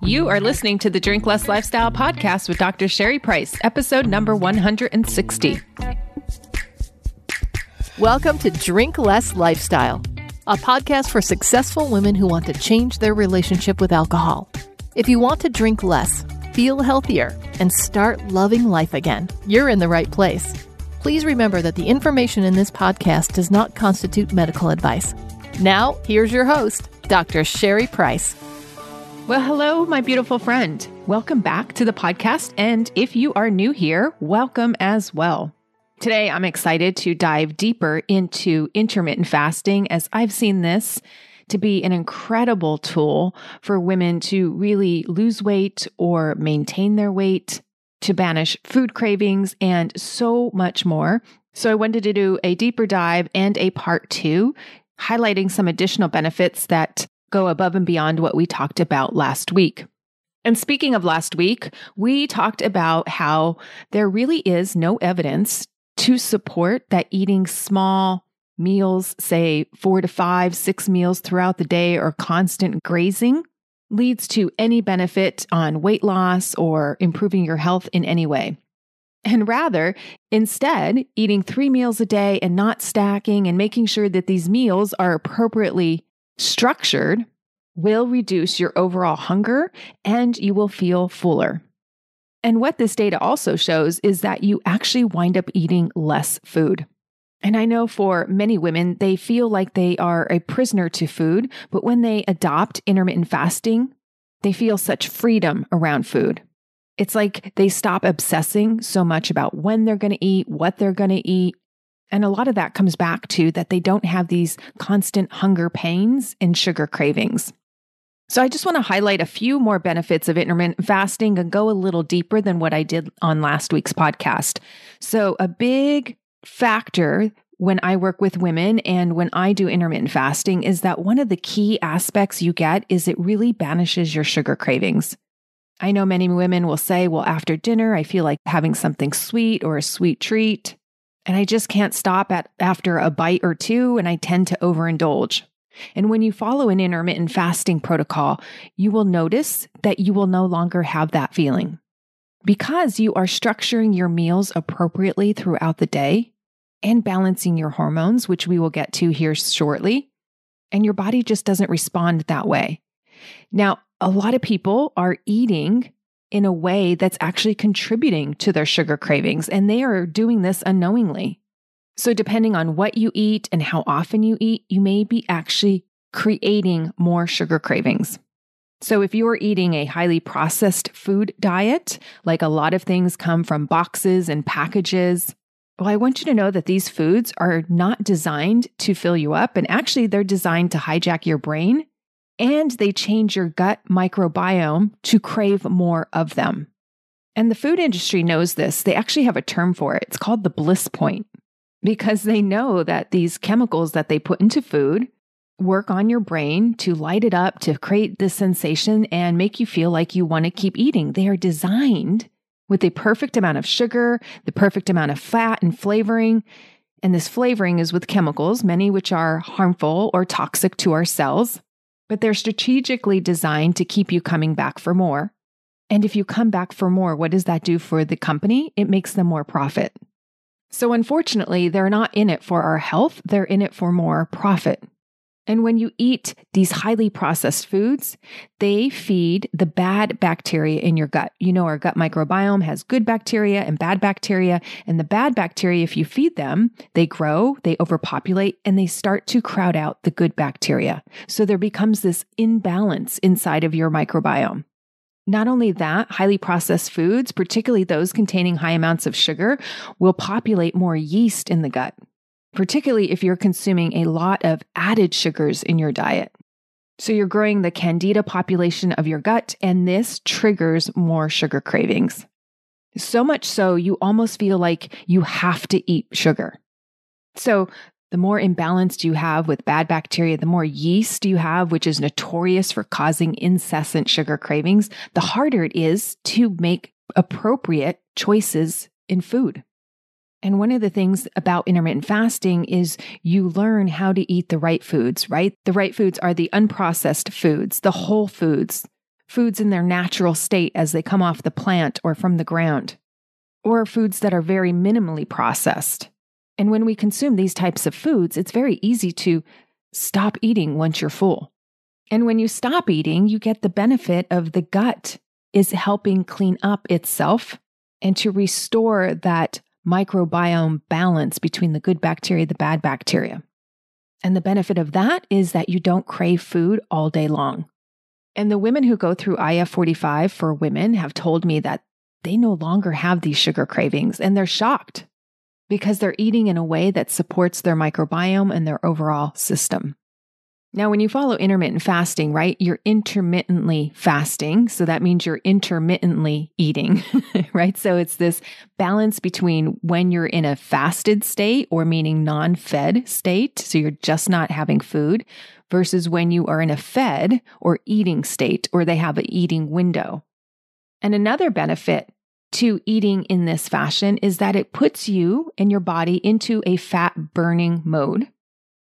You are listening to the Drink Less Lifestyle podcast with Dr. Sherry Price, episode number 160. Welcome to Drink Less Lifestyle, a podcast for successful women who want to change their relationship with alcohol. If you want to drink less, feel healthier, and start loving life again, you're in the right place. Please remember that the information in this podcast does not constitute medical advice. Now, here's your host, Dr. Sherry Price. Well, hello, my beautiful friend. Welcome back to the podcast. And if you are new here, welcome as well. Today, I'm excited to dive deeper into intermittent fasting, as I've seen this to be an incredible tool for women to really lose weight or maintain their weight, to banish food cravings, and so much more. So I wanted to do a deeper dive and a part 2, highlighting some additional benefits that go above and beyond what we talked about last week. And speaking of last week, we talked about how there really is no evidence to support that eating small meals, say 4 to 5, 6 meals throughout the day, or constant grazing leads to any benefit on weight loss or improving your health in any way. And rather, instead, eating 3 meals a day and not stacking and making sure that these meals are appropriately structured will reduce your overall hunger and you will feel fuller. And what this data also shows is that you actually wind up eating less food. And I know for many women, they feel like they are a prisoner to food, but when they adopt intermittent fasting, they feel such freedom around food. It's like they stop obsessing so much about when they're going to eat, what they're going to eat. And a lot of that comes back to that they don't have these constant hunger pains and sugar cravings. So I just want to highlight a few more benefits of intermittent fasting and go a little deeper than what I did on last week's podcast. So a big factor when I work with women and when I do intermittent fasting is that one of the key aspects you get is it really banishes your sugar cravings. I know many women will say, well, after dinner, I feel like having something sweet or a sweet treat, and I just can't stop after a bite or two, and I tend to overindulge. And when you follow an intermittent fasting protocol, you will notice that you will no longer have that feeling because you are structuring your meals appropriately throughout the day and balancing your hormones, which we will get to here shortly. And your body just doesn't respond that way. Now, a lot of people are eating in a way that's actually contributing to their sugar cravings, and they are doing this unknowingly. So depending on what you eat and how often you eat, you may be actually creating more sugar cravings. So if you are eating a highly processed food diet, like a lot of things come from boxes and packages, well, I want you to know that these foods are not designed to fill you up, and actually they're designed to hijack your brain, and they change your gut microbiome to crave more of them. And the food industry knows this. They actually have a term for it. It's called the bliss point, because they know that these chemicals that they put into food work on your brain to light it up, to create this sensation and make you feel like you want to keep eating. They are designed with the perfect amount of sugar, the perfect amount of fat and flavoring. And this flavoring is with chemicals, many which are harmful or toxic to our cells, but they're strategically designed to keep you coming back for more. And if you come back for more, what does that do for the company? It makes them more profit. So unfortunately, they're not in it for our health, they're in it for more profit. And when you eat these highly processed foods, they feed the bad bacteria in your gut. You know, our gut microbiome has good bacteria and bad bacteria. And the bad bacteria, if you feed them, they grow, they overpopulate, and they start to crowd out the good bacteria. So there becomes this imbalance inside of your microbiome. Not only that, highly processed foods, particularly those containing high amounts of sugar, will populate more yeast in the gut, particularly if you're consuming a lot of added sugars in your diet. So you're growing the candida population of your gut, and this triggers more sugar cravings. So much so, you almost feel like you have to eat sugar. So the more imbalanced you have with bad bacteria, the more yeast you have, which is notorious for causing incessant sugar cravings, the harder it is to make appropriate choices in food. And one of the things about intermittent fasting is you learn how to eat the right foods, right? The right foods are the unprocessed foods, the whole foods, foods in their natural state as they come off the plant or from the ground, or foods that are very minimally processed. And when we consume these types of foods, it's very easy to stop eating once you're full. And when you stop eating, you get the benefit of the gut is helping clean up itself and to restore that microbiome balance between the good bacteria, the bad bacteria. And the benefit of that is that you don't crave food all day long. And the women who go through IF45 for women have told me that they no longer have these sugar cravings, and they're shocked because they're eating in a way that supports their microbiome and their overall system. Now, when you follow intermittent fasting, right, you're intermittently fasting. So that means you're intermittently eating, right? So it's this balance between when you're in a fasted state, or meaning non-fed state, so you're just not having food, versus when you are in a fed or eating state, or they have an eating window. And another benefit to eating in this fashion is that it puts you and your body into a fat burning mode.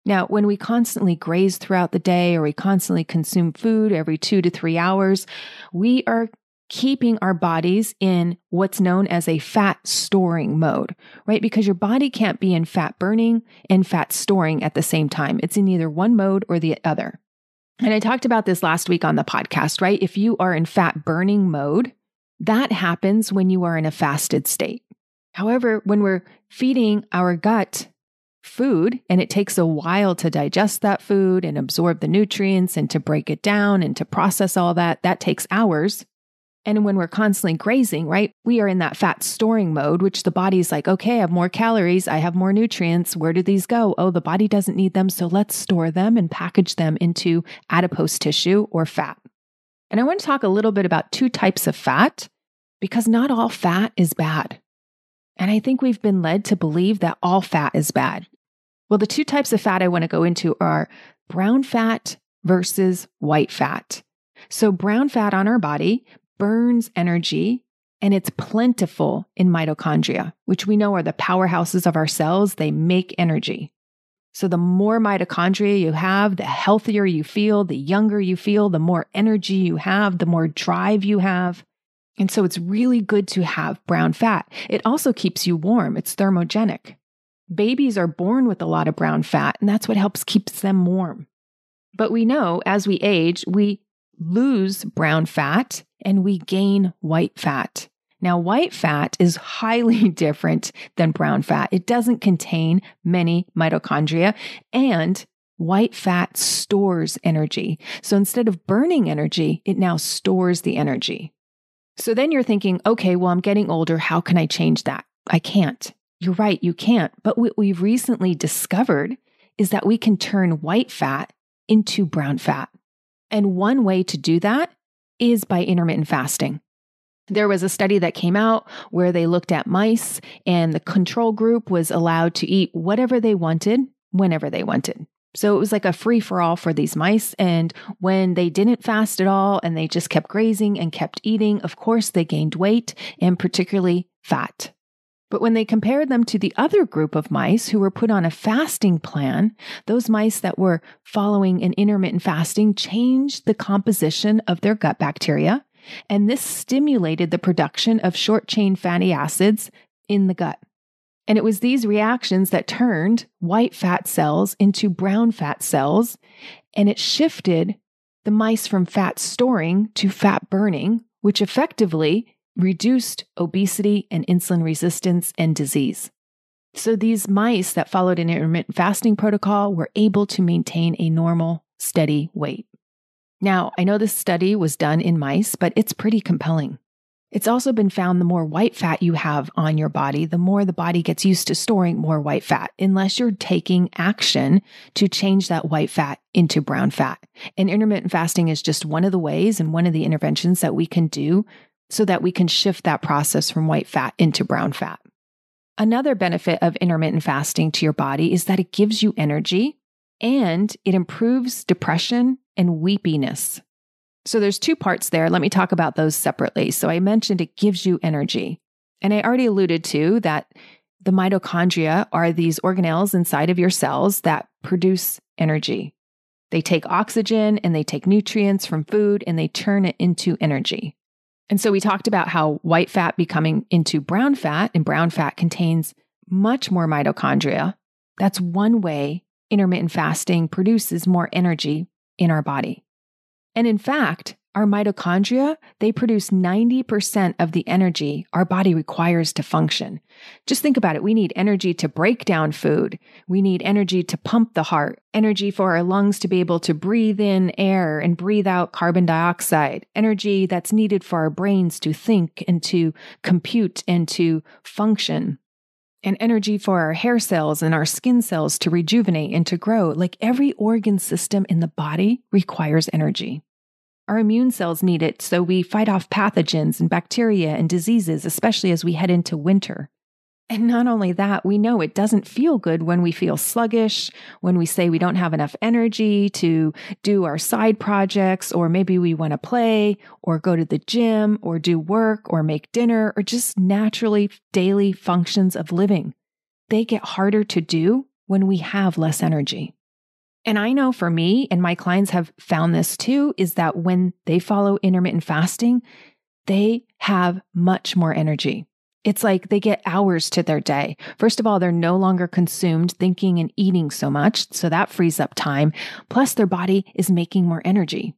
Now, when we constantly graze throughout the day, or we constantly consume food every 2 to 3 hours, we are keeping our bodies in what's known as a fat storing mode, right? Because your body can't be in fat burning and fat storing at the same time. It's in either one mode or the other. And I talked about this last week on the podcast, right? If you are in fat burning mode, that happens when you are in a fasted state. However, when we're feeding our gut food, and it takes a while to digest that food and absorb the nutrients and to break it down and to process all that, that takes hours. And when we're constantly grazing, right, we are in that fat storing mode, which the body's like, okay, I have more calories, I have more nutrients. Where do these go? Oh, the body doesn't need them. So let's store them and package them into adipose tissue or fat. And I want to talk a little bit about 2 types of fat, because not all fat is bad. And I think we've been led to believe that all fat is bad. Well, the 2 types of fat I want to go into are brown fat versus white fat. So brown fat on our body burns energy, and it's plentiful in mitochondria, which we know are the powerhouses of our cells. They make energy. So the more mitochondria you have, the healthier you feel, the younger you feel, the more energy you have, the more drive you have. And so it's really good to have brown fat. It also keeps you warm. It's thermogenic. Babies are born with a lot of brown fat, and that's what helps keeps them warm. But we know as we age, we lose brown fat and we gain white fat. Now, white fat is highly different than brown fat. It doesn't contain many mitochondria, and white fat stores energy. So instead of burning energy, it now stores the energy. So then you're thinking, okay, well, I'm getting older. How can I change that? I can't. You're right, you can't. But what we've recently discovered is that we can turn white fat into brown fat. And one way to do that is by intermittent fasting. There was a study that came out where they looked at mice, and the control group was allowed to eat whatever they wanted, whenever they wanted. So it was like a free-for-all for these mice. And when they didn't fast at all and they just kept grazing and kept eating, of course, they gained weight, and particularly fat. But when they compared them to the other group of mice who were put on a fasting plan, those mice that were following an intermittent fasting changed the composition of their gut bacteria, and this stimulated the production of short-chain fatty acids in the gut. And it was these reactions that turned white fat cells into brown fat cells, and it shifted the mice from fat storing to fat burning, which effectively reduced obesity and insulin resistance and disease. So these mice that followed an intermittent fasting protocol were able to maintain a normal, steady weight. Now, I know this study was done in mice, but it's pretty compelling. It's also been found the more white fat you have on your body, the more the body gets used to storing more white fat, unless you're taking action to change that white fat into brown fat. And intermittent fasting is just one of the ways and one of the interventions that we can do so that we can shift that process from white fat into brown fat. Another benefit of intermittent fasting to your body is that it gives you energy and it improves depression and weepiness. So there's 2 parts there. Let me talk about those separately. So I mentioned it gives you energy. And I already alluded to that the mitochondria are these organelles inside of your cells that produce energy. They take oxygen and they take nutrients from food and they turn it into energy. And so we talked about how white fat becoming into brown fat, and brown fat contains much more mitochondria. That's one way intermittent fasting produces more energy in our body. And in fact, our mitochondria, they produce 90% of the energy our body requires to function. Just think about it. We need energy to break down food. We need energy to pump the heart, energy for our lungs to be able to breathe in air and breathe out carbon dioxide, energy that's needed for our brains to think and to compute and to function, and energy for our hair cells and our skin cells to rejuvenate and to grow. Like every organ system in the body requires energy. Our immune cells need it, so we fight off pathogens and bacteria and diseases, especially as we head into winter. And not only that, we know it doesn't feel good when we feel sluggish, when we say we don't have enough energy to do our side projects, or maybe we want to play, or go to the gym, or do work, or make dinner, or just naturally daily functions of living. They get harder to do when we have less energy. And I know for me, and my clients have found this too, is that when they follow intermittent fasting, they have much more energy. It's like they get hours to their day. First of all, they're no longer consumed thinking and eating so much, so that frees up time. Plus, their body is making more energy.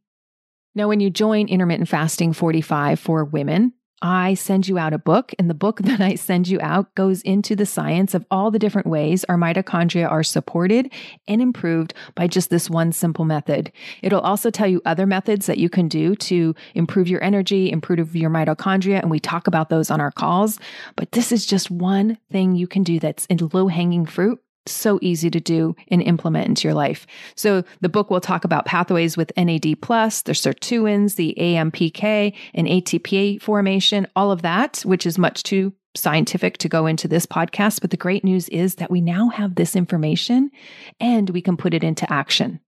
Now, when you join Intermittent Fasting 45 for women, I send you out a book, and the book that I send you out goes into the science of all the different ways our mitochondria are supported and improved by just this one simple method. It'll also tell you other methods that you can do to improve your energy, improve your mitochondria, and we talk about those on our calls. But this is just one thing you can do that's in low-hanging fruit. So easy to do and implement into your life. So the book will talk about pathways with NAD+, the sirtuins, the AMPK, and ATP formation, all of that, which is much too scientific to go into this podcast. But the great news is that we now have this information and we can put it into action.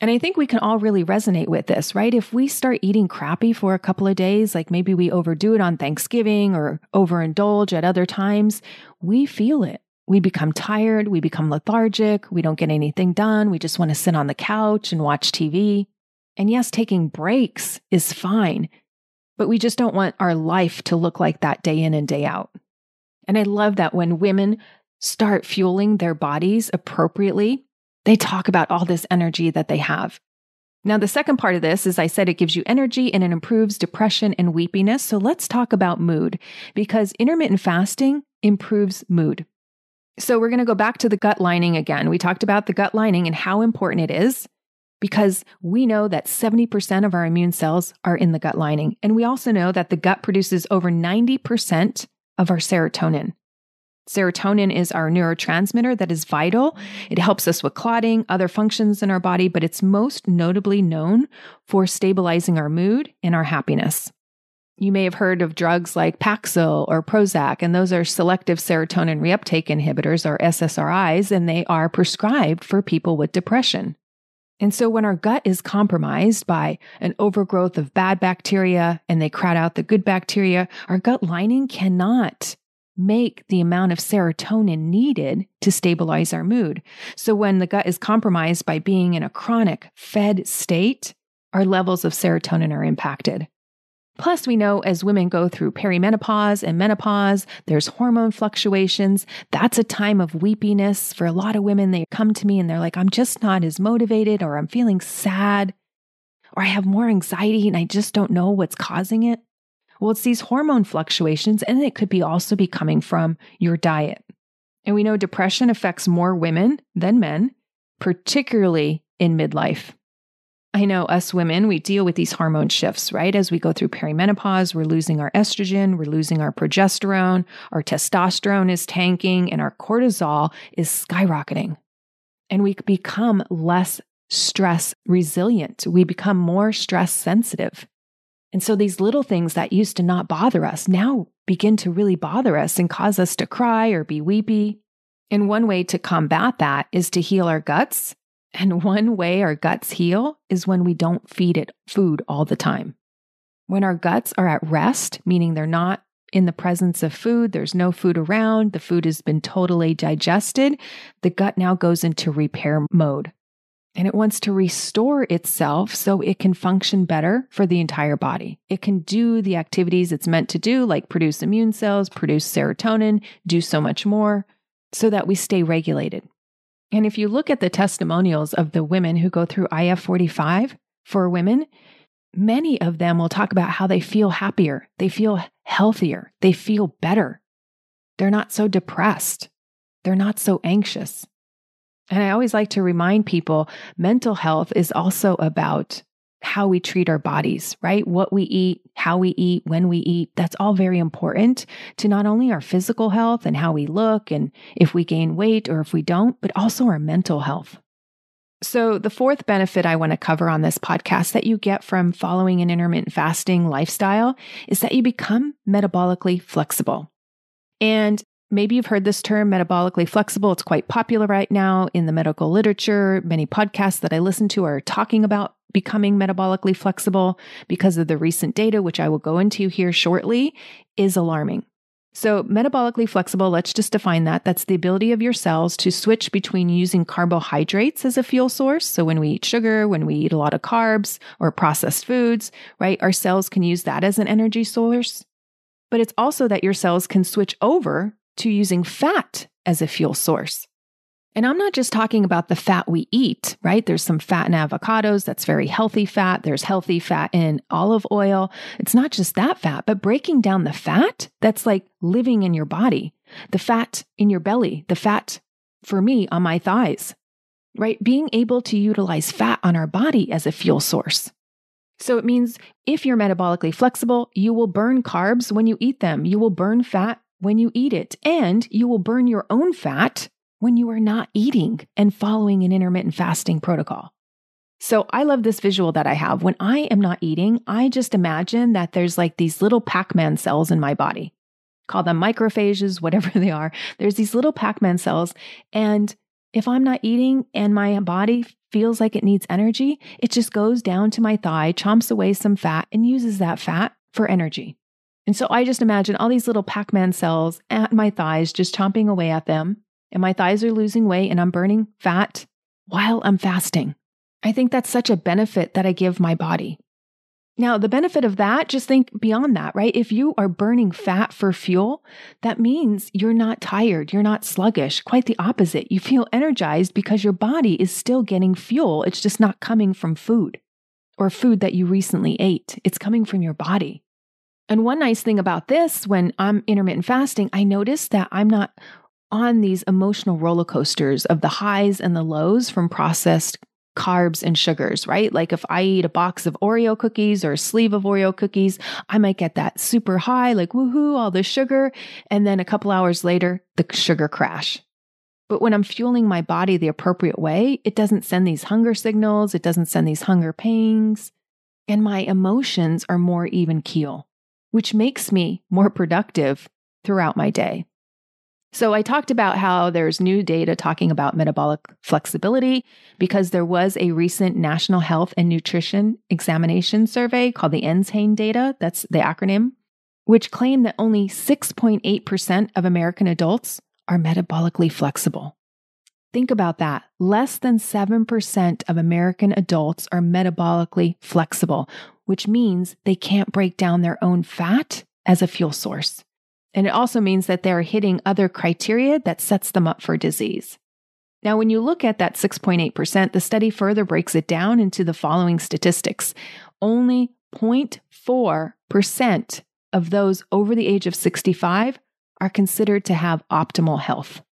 And I think we can all really resonate with this, right? If we start eating crappy for a couple of days, like maybe we overdo it on Thanksgiving or overindulge at other times, we feel it. We become tired, we become lethargic, we don't get anything done, we just want to sit on the couch and watch TV. And yes, taking breaks is fine, but we just don't want our life to look like that day in and day out. And I love that when women start fueling their bodies appropriately, they talk about all this energy that they have. Now, the second part of this is I said it gives you energy and it improves depression and weepiness. So let's talk about mood, because intermittent fasting improves mood. So we're going to go back to the gut lining again. We talked about the gut lining and how important it is, because we know that 70% of our immune cells are in the gut lining. And we also know that the gut produces over 90% of our serotonin. Serotonin is our neurotransmitter that is vital. It helps us with clotting, other functions in our body, but it's most notably known for stabilizing our mood and our happiness. You may have heard of drugs like Paxil or Prozac, and those are selective serotonin reuptake inhibitors, or SSRIs, and they are prescribed for people with depression. And so when our gut is compromised by an overgrowth of bad bacteria and they crowd out the good bacteria, our gut lining cannot make the amount of serotonin needed to stabilize our mood. So when the gut is compromised by being in a chronic fed state, our levels of serotonin are impacted. Plus, we know as women go through perimenopause and menopause, there's hormone fluctuations. That's a time of weepiness. For a lot of women, they come to me and they're like, I'm just not as motivated, or I'm feeling sad, or I have more anxiety and I just don't know what's causing it. Well, it's these hormone fluctuations, and it could also be coming from your diet. And we know depression affects more women than men, particularly in midlife. I know us women, we deal with these hormone shifts, right? As we go through perimenopause, we're losing our estrogen, we're losing our progesterone, our testosterone is tanking, and our cortisol is skyrocketing. And we become less stress resilient. We become more stress sensitive. And so these little things that used to not bother us now begin to really bother us and cause us to cry or be weepy. And one way to combat that is to heal our guts. And one way our guts heal is when we don't feed it food all the time. When our guts are at rest, meaning they're not in the presence of food, there's no food around, the food has been totally digested, the gut now goes into repair mode. and it wants to restore itself so it can function better for the entire body. It can do the activities it's meant to do, like produce immune cells, produce serotonin, do so much more, so that we stay regulated. And if you look at the testimonials of the women who go through IF45 for women, many of them will talk about how they feel happier, they feel healthier, they feel better. They're not so depressed. They're not so anxious. And I always like to remind people, mental health is also about how we treat our bodies, right? What we eat, how we eat, when we eat. That's all very important to not only our physical health and how we look and if we gain weight or if we don't, but also our mental health. So the fourth benefit I want to cover on this podcast that you get from following an intermittent fasting lifestyle is that you become metabolically flexible. And maybe you've heard this term, metabolically flexible. It's quite popular right now in the medical literature. Many podcasts that I listen to are talking about becoming metabolically flexible because of the recent data, which I will go into here shortly, is alarming. So metabolically flexible, let's just define that. That's the ability of your cells to switch between using carbohydrates as a fuel source. So when we eat sugar, when we eat a lot of carbs or processed foods, right, our cells can use that as an energy source. But it's also that your cells can switch over to using fat as a fuel source. And I'm not just talking about the fat we eat, right? There's some fat in avocados. That's very healthy fat. There's healthy fat in olive oil. It's not just that fat, but breaking down the fat that's like living in your body, the fat in your belly, the fat for me on my thighs, right? Being able to utilize fat on our body as a fuel source. So it means if you're metabolically flexible, you will burn carbs when you eat them. You will burn fat when you eat it, and you will burn your own fat when you are not eating and following an intermittent fasting protocol. So I love this visual that I have. When I am not eating, I just imagine that there's like these little Pac-Man cells in my body. Call them microphages, whatever they are. There's these little Pac-Man cells. And if I'm not eating and my body feels like it needs energy, it just goes down to my thigh, chomps away some fat, and uses that fat for energy. And so I just imagine all these little Pac-Man cells at my thighs, just chomping away at them. And my thighs are losing weight and I'm burning fat while I'm fasting. I think that's such a benefit that I give my body. Now, the benefit of that, just think beyond that, right? If you are burning fat for fuel, that means you're not tired, you're not sluggish. Quite the opposite. You feel energized because your body is still getting fuel. It's just not coming from food or food that you recently ate. It's coming from your body. And one nice thing about this, when I'm intermittent fasting, I notice that I'm not on these emotional roller coasters of the highs and the lows from processed carbs and sugars, right? Like if I eat a box of Oreo cookies or a sleeve of Oreo cookies, I might get that super high, like woohoo, all the sugar. And then a couple hours later, the sugar crash. But when I'm fueling my body the appropriate way, it doesn't send these hunger signals. It doesn't send these hunger pangs. And my emotions are more even keel, which makes me more productive throughout my day. So I talked about how there's new data talking about metabolic flexibility because there was a recent National Health and Nutrition Examination survey called the NSHANE data, that's the acronym, which claimed that only 6.8% of American adults are metabolically flexible. Think about that. Less than 7% of American adults are metabolically flexible, which means they can't break down their own fat as a fuel source. And it also means that they're hitting other criteria that sets them up for disease. Now, when you look at that 6.8%, the study further breaks it down into the following statistics. Only 0.4% of those over the age of 65 are considered to have optimal health.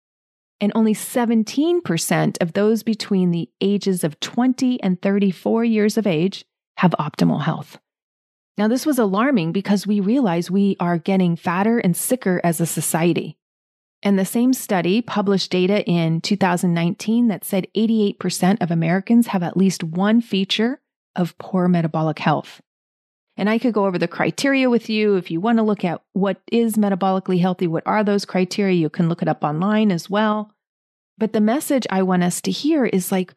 And only 17% of those between the ages of 20 and 34 years of age have optimal health. Now, this was alarming because we realize we are getting fatter and sicker as a society. And the same study published data in 2019 that said 88% of Americans have at least one feature of poor metabolic health. And I could go over the criteria with you. If you want to look at what is metabolically healthy, what are those criteria, you can look it up online as well. But the message I want us to hear is like,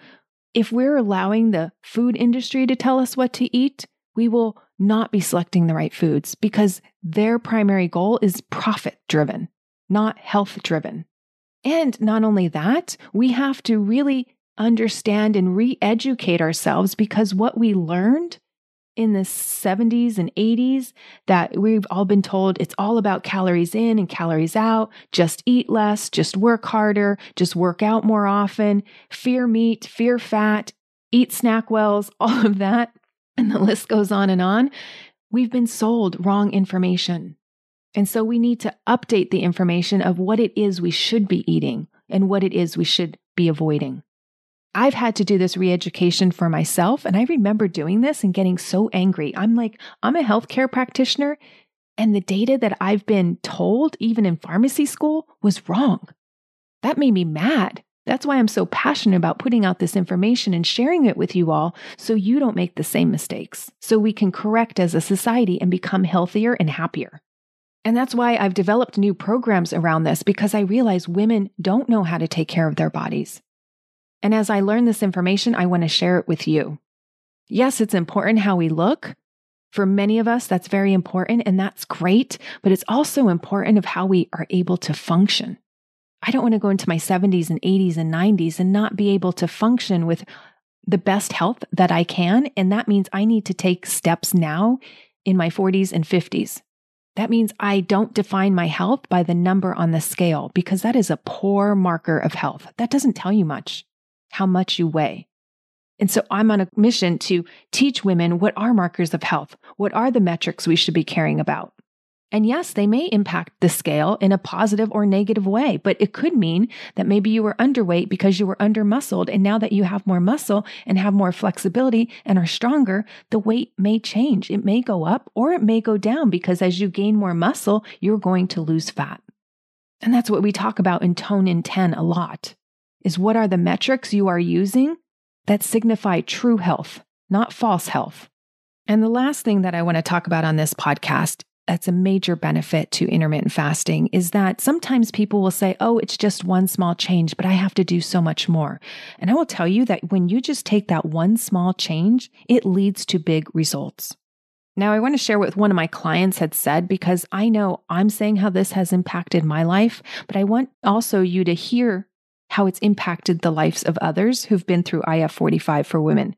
if we're allowing the food industry to tell us what to eat, we will not be selecting the right foods because their primary goal is profit-driven, not health-driven. And not only that, we have to really understand and re-educate ourselves, because what we learned in the 70s and 80s, that we've all been told it's all about calories in and calories out, just eat less, just work harder, just work out more often, fear meat, fear fat, eat SnackWells, all of that. And the list goes on and on. We've been sold wrong information. And so we need to update the information of what it is we should be eating and what it is we should be avoiding. I've had to do this re-education for myself, and I remember doing this and getting so angry. I'm a healthcare practitioner, and the data that I've been told, even in pharmacy school, was wrong. That made me mad. That's why I'm so passionate about putting out this information and sharing it with you all, so you don't make the same mistakes, so we can correct as a society and become healthier and happier. And that's why I've developed new programs around this, because I realize women don't know how to take care of their bodies. And as I learn this information, I want to share it with you. Yes, it's important how we look. For many of us, that's very important, and that's great, but it's also important of how we are able to function. I don't want to go into my 70s and 80s and 90s and not be able to function with the best health that I can, and that means I need to take steps now in my 40s and 50s. That means I don't define my health by the number on the scale, because that is a poor marker of health. That doesn't tell you much, how much you weigh. And so I'm on a mission to teach women what are markers of health, what are the metrics we should be caring about. And yes, they may impact the scale in a positive or negative way, but it could mean that maybe you were underweight because you were under-muscled, and now that you have more muscle and have more flexibility and are stronger, the weight may change. It may go up or it may go down, because as you gain more muscle, you're going to lose fat. And that's what we talk about in Tone in 10 a lot, is what are the metrics you are using that signify true health, not false health. And the last thing that I want to talk about on this podcast that's a major benefit to intermittent fasting is that sometimes people will say, oh, it's just one small change, but I have to do so much more. And I will tell you that when you just take that one small change, it leads to big results. Now, I want to share what one of my clients had said, because I know I'm saying how this has impacted my life, but I want also you to hear how it's impacted the lives of others who've been through IF45 for women.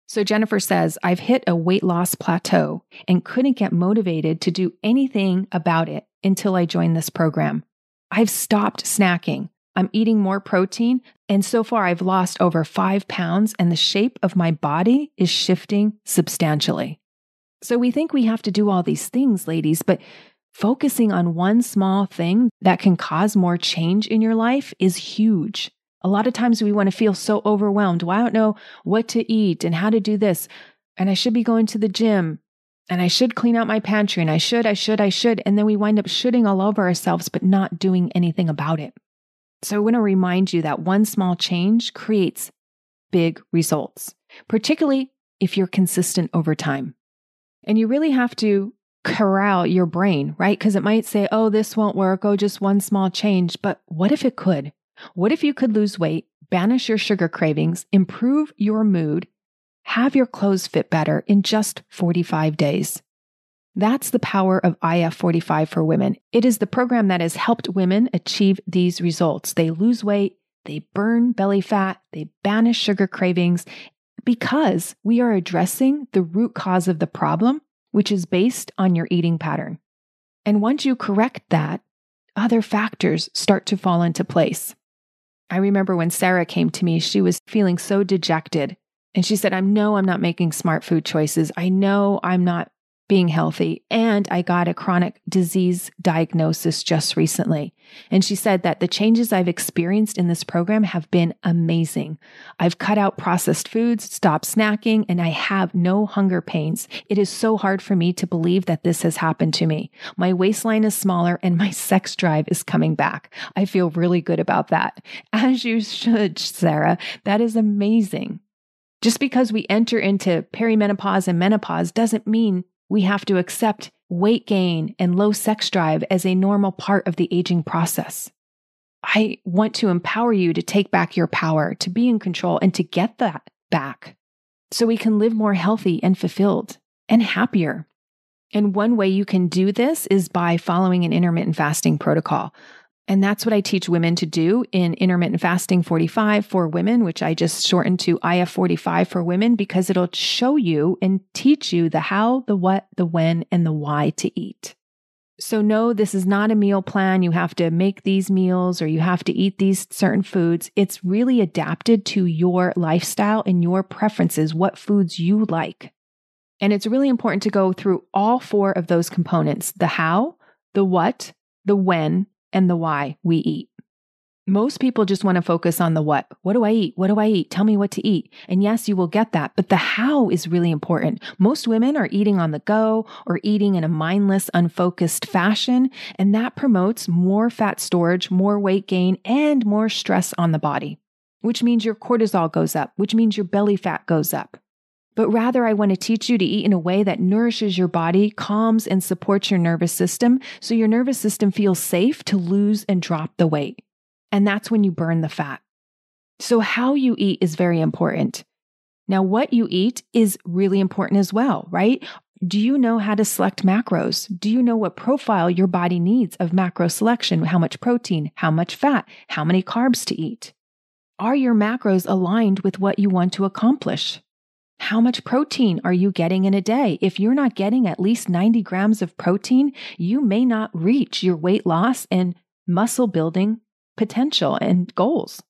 So Jennifer says, I've hit a weight loss plateau and couldn't get motivated to do anything about it until I joined this program. I've stopped snacking. I'm eating more protein. And so far I've lost over 5 pounds, and the shape of my body is shifting substantially. So we think we have to do all these things, ladies, but focusing on one small thing that can cause more change in your life is huge. A lot of times we want to feel so overwhelmed. Well, I don't know what to eat and how to do this. And I should be going to the gym, and I should clean out my pantry, and I should. And then we wind up shoulding all over ourselves, but not doing anything about it. So I want to remind you that one small change creates big results, particularly if you're consistent over time. And you really have to corral your brain, right? Because it might say, oh, this won't work. Oh, just one small change. But what if it could? What if you could lose weight, banish your sugar cravings, improve your mood, have your clothes fit better in just 45 days? That's the power of IF45 for women. It is the program that has helped women achieve these results. They lose weight, they burn belly fat, they banish sugar cravings, because we are addressing the root cause of the problem, which is based on your eating pattern. And once you correct that, other factors start to fall into place. I remember when Sarah came to me, she was feeling so dejected. And she said, I'm not making smart food choices. I know I'm not being healthy. And I got a chronic disease diagnosis just recently. And she said that the changes I've experienced in this program have been amazing. I've cut out processed foods, stopped snacking, and I have no hunger pains. It is so hard for me to believe that this has happened to me. My waistline is smaller and my sex drive is coming back. I feel really good about that. As you should, Sarah. That is amazing. Just because we enter into perimenopause and menopause doesn't mean we have to accept weight gain and low sex drive as a normal part of the aging process. I want to empower you to take back your power, to be in control, and to get that back so we can live more healthy and fulfilled and happier. And one way you can do this is by following an intermittent fasting protocol. And that's what I teach women to do in Intermittent Fasting 45 for women, which I just shortened to IF 45 for women, because it'll show you and teach you the how, the what, the when, and the why to eat. So no, this is not a meal plan. You have to make these meals or you have to eat these certain foods. It's really adapted to your lifestyle and your preferences, what foods you like. And it's really important to go through all 4 of those components: the how, the what, the when, and the why we eat. Most people just want to focus on the what. What do I eat? What do I eat? Tell me what to eat. And yes, you will get that, but the how is really important. Most women are eating on the go or eating in a mindless, unfocused fashion, and that promotes more fat storage, more weight gain, and more stress on the body, which means your cortisol goes up, which means your belly fat goes up. But rather, I want to teach you to eat in a way that nourishes your body, calms and supports your nervous system, so your nervous system feels safe to lose and drop the weight. And that's when you burn the fat. So how you eat is very important. Now, what you eat is really important as well, right? Do you know how to select macros? Do you know what profile your body needs of macro selection? How much protein, how much fat, how many carbs to eat? Are your macros aligned with what you want to accomplish? How much protein are you getting in a day? If you're not getting at least 90 grams of protein, you may not reach your weight loss and muscle building potential and goals.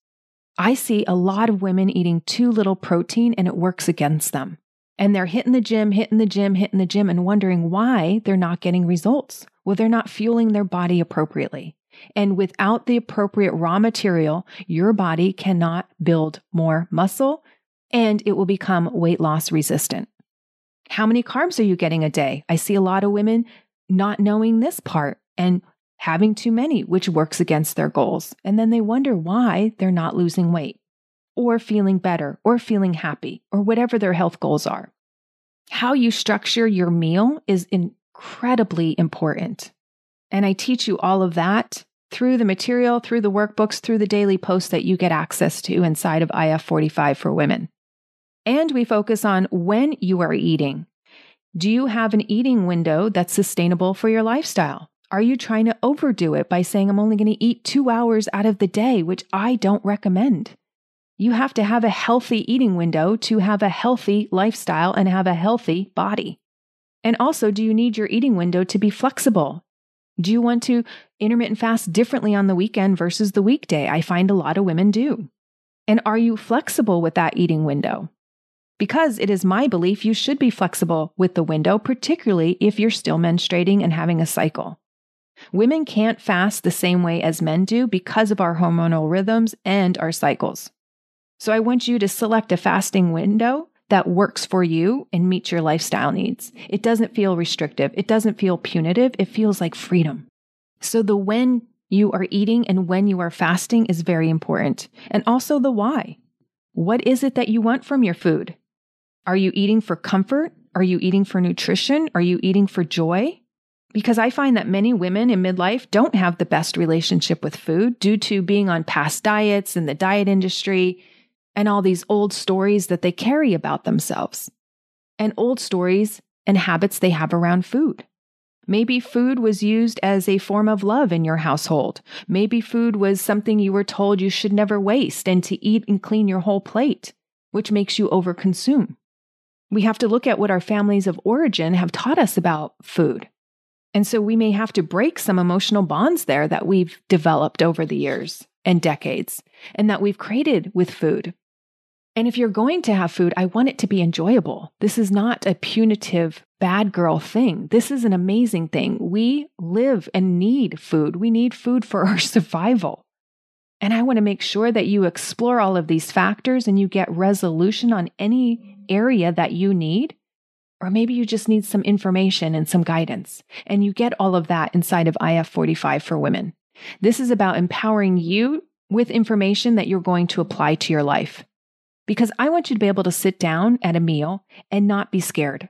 I see a lot of women eating too little protein and it works against them. And they're hitting the gym and wondering why they're not getting results. Well, they're not fueling their body appropriately. And without the appropriate raw material, your body cannot build more muscle and it will become weight loss resistant. How many carbs are you getting a day? I see a lot of women not knowing this part and having too many, which works against their goals. And then they wonder why they're not losing weight or feeling better or feeling happy or whatever their health goals are. How you structure your meal is incredibly important. And I teach you all of that through the material, through the workbooks, through the daily posts that you get access to inside of IF 45 for women. And we focus on when you are eating. Do you have an eating window that's sustainable for your lifestyle? Are you trying to overdo it by saying, I'm only going to eat 2 hours out of the day, which I don't recommend? You have to have a healthy eating window to have a healthy lifestyle and have a healthy body. And also, do you need your eating window to be flexible? Do you want to intermittent fast differently on the weekend versus the weekday? I find a lot of women do. And are you flexible with that eating window? Because it is my belief you should be flexible with the window, particularly if you're still menstruating and having a cycle. Women can't fast the same way as men do because of our hormonal rhythms and our cycles. So I want you to select a fasting window that works for you and meets your lifestyle needs. It doesn't feel restrictive. It doesn't feel punitive. It feels like freedom. So the when you are eating and when you are fasting is very important. And also the why. What is it that you want from your food? Are you eating for comfort? Are you eating for nutrition? Are you eating for joy? Because I find that many women in midlife don't have the best relationship with food due to being on past diets in the diet industry and all these old stories that they carry about themselves and old stories and habits they have around food. Maybe food was used as a form of love in your household. Maybe food was something you were told you should never waste and to eat and clean your whole plate, which makes you overconsume. We have to look at what our families of origin have taught us about food. And so we may have to break some emotional bonds there that we've developed over the years and decades and that we've created with food. And if you're going to have food, I want it to be enjoyable. This is not a punitive bad girl thing. This is an amazing thing. We live and need food. We need food for our survival. And I want to make sure that you explore all of these factors and you get resolution on any area that you need. Or maybe you just need some information and some guidance. And you get all of that inside of IF 45 for women. This is about empowering you with information that you're going to apply to your life. Because I want you to be able to sit down at a meal and not be scared.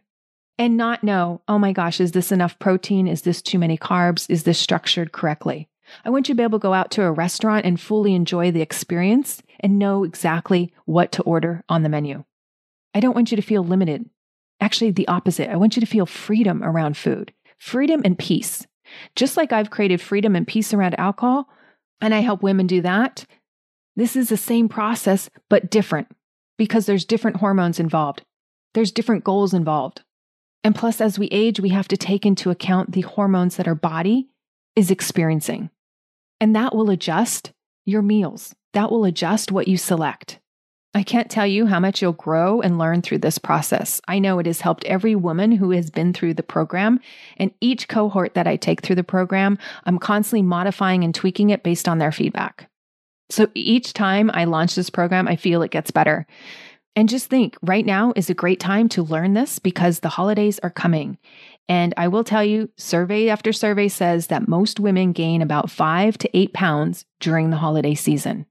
And not know, oh my gosh, is this enough protein? Is this too many carbs? Is this structured correctly? I want you to be able to go out to a restaurant and fully enjoy the experience and know exactly what to order on the menu. I don't want you to feel limited. Actually, the opposite. I want you to feel freedom around food, freedom and peace. Just like I've created freedom and peace around alcohol, and I help women do that. This is the same process, but different because there's different hormones involved. There's different goals involved. And plus, as we age, we have to take into account the hormones that our body is experiencing. And that will adjust your meals. That will adjust what you select. I can't tell you how much you'll grow and learn through this process. I know it has helped every woman who has been through the program, and each cohort that I take through the program, I'm constantly modifying and tweaking it based on their feedback. So each time I launch this program, I feel it gets better. And just think, right now is a great time to learn this because the holidays are coming. And I will tell you, survey after survey says that most women gain about 5 to 8 pounds during the holiday season.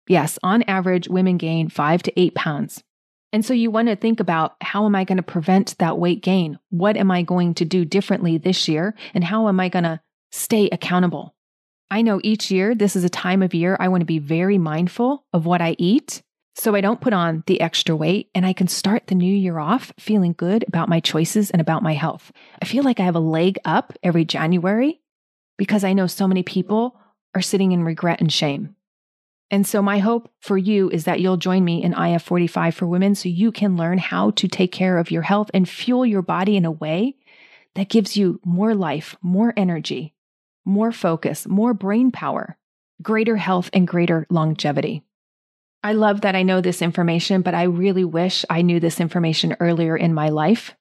Yes, on average, women gain 5 to 8 pounds. And so you want to think about, how am I going to prevent that weight gain? What am I going to do differently this year? And how am I going to stay accountable? I know each year, this is a time of year I want to be very mindful of what I eat so I don't put on the extra weight and I can start the new year off feeling good about my choices and about my health. I feel like I have a leg up every January because I know so many people are sitting in regret and shame. And so my hope for you is that you'll join me in IF45 for Women so you can learn how to take care of your health and fuel your body in a way that gives you more life, more energy, more focus, more brain power, greater health, and greater longevity. I love that I know this information, but I really wish I knew this information earlier in my life.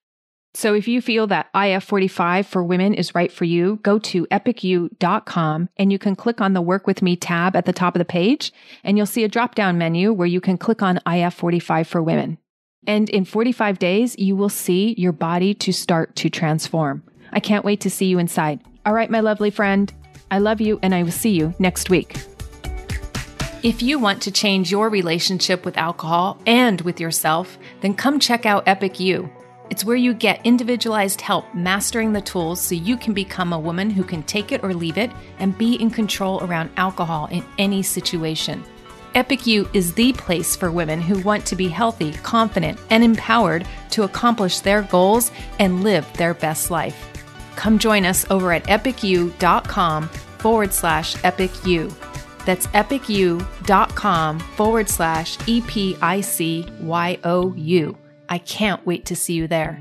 So if you feel that IF45 for Women is right for you, go to epicu.com and you can click on the Work With Me tab at the top of the page, and you'll see a drop-down menu where you can click on IF45 for Women. And in 45 days, you will see your body to start to transform. I can't wait to see you inside. All right, my lovely friend, I love you, and I will see you next week. If you want to change your relationship with alcohol and with yourself, then come check out Epic You. It's where you get individualized help mastering the tools so you can become a woman who can take it or leave it and be in control around alcohol in any situation. Epic You is the place for women who want to be healthy, confident, and empowered to accomplish their goals and live their best life. Come join us over at epicu.com/epicu. That's epicu.com/EPICYOU. I can't wait to see you there.